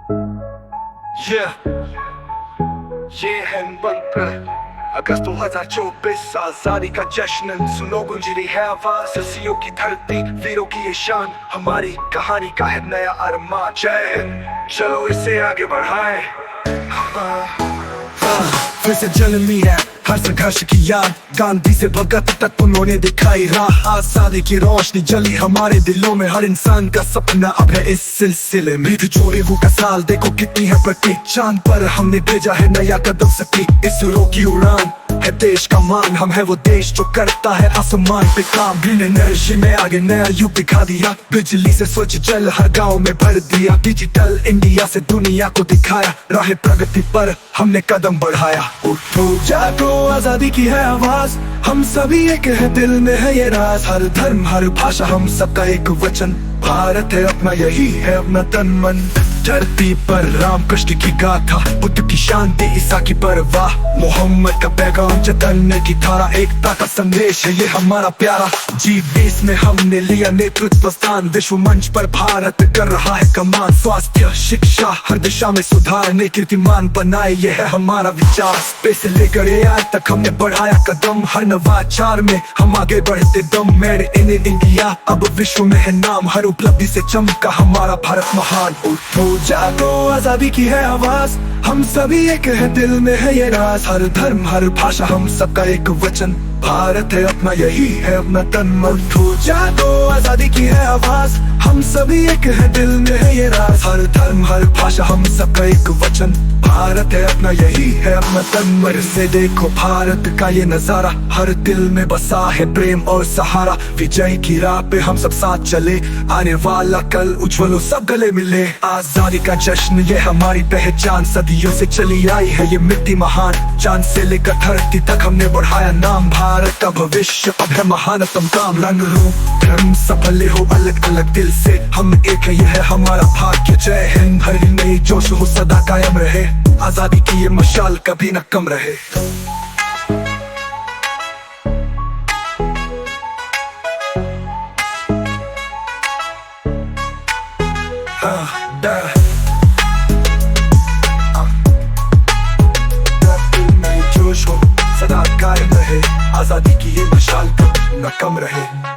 Yeah, ये है मंत्र अगस्त 2024 आजादी का जश्न सुनो गुंज रही है आवाज ससियों की धरती वीरों की ये शान हमारी कहानी का है नया अरमान जय हिंद चलो इसे आगे बढ़ाएं फिर से जन्मी है हर संघर्ष की याद गांधी से भगत तक उन्होंने दिखाई राह आजादी की रोशनी जली हमारे दिलों में हर इंसान का सपना अब है इस सिलसिले में चोरी का साल देखो कितनी है प्रतीक चांद पर हमने भेजा है नया कदम सटीक इसरो की उड़ान है देश का मान हम है वो देश जो करता है आसमान पे काम ग्रीन एनर्जी में आगे नया युग दिखा दिया बिजली से स्वच्छ जल हर गांव में भर दिया डिजिटल इंडिया से दुनिया को दिखाया राह प्रगति पर हमने कदम बढ़ाया उठो जागो आजादी की है आवाज हम सभी एक है दिल में है ये राज हर धर्म हर भाषा हम सबका एक वचन भारत है अपना यही है अपना तन मन धरती पर राम कृष्ण की गाथा बुद्ध की शांति ईसा की परवाह मोहम्मद का पैगाम चैतन्य की धारा एकता का संदेश है ये हमारा प्यारा G20 में हमने लिया नेतृत्व स्थान विश्व मंच पर भारत कर रहा है कमान स्वास्थ्य शिक्षा हर दिशा में सुधार ने कीर्तिमान बनाए ये है हमारा विचार स्पेस से लेकर AI तक हमने बढ़ाया कदम हर नवाचार में हम आगे बढ़ते दम मेड इन इंडिया अब विश्व में है नाम हर उपलब्धि से चमका हमारा भारत महान उठो जागो आजादी की है आवाज हम सभी एक है दिल में है ये राज हर धर्म हर भाषा हम सबका एक वचन भारत है अपना यही है अपना तन मन उठो जागो आजादी की है आवाज हम सभी एक है दिल में है ये राज हर धर्म हर भाषा हम सबका एक वचन भारत है अपना यही है अपना तन मन से देखो भारत का ये नजारा हर दिल में बसा है प्रेम और सहारा विजय की राह पे हम सब साथ चले आने वाला कल उज्जवल सब गले मिले आजादी का जश्न ये हमारी पहचान सदियों से चली आई है ये मिट्टी महान चांद से लेकर धरती तक हमने बढ़ाया नाम भारत का भविष्य अब है महानतम काम रंग रूप धर्म सफल हो अलग अलग दिल से हम एक है यह है हमारा भाग्य जय हिंद हर नई जोश हो सदा कायम रहे आजादी की ये मशाल कभी न कम रहे जोश हो सदा कायम रहे आजादी की ये मशाल कभी न कम रहे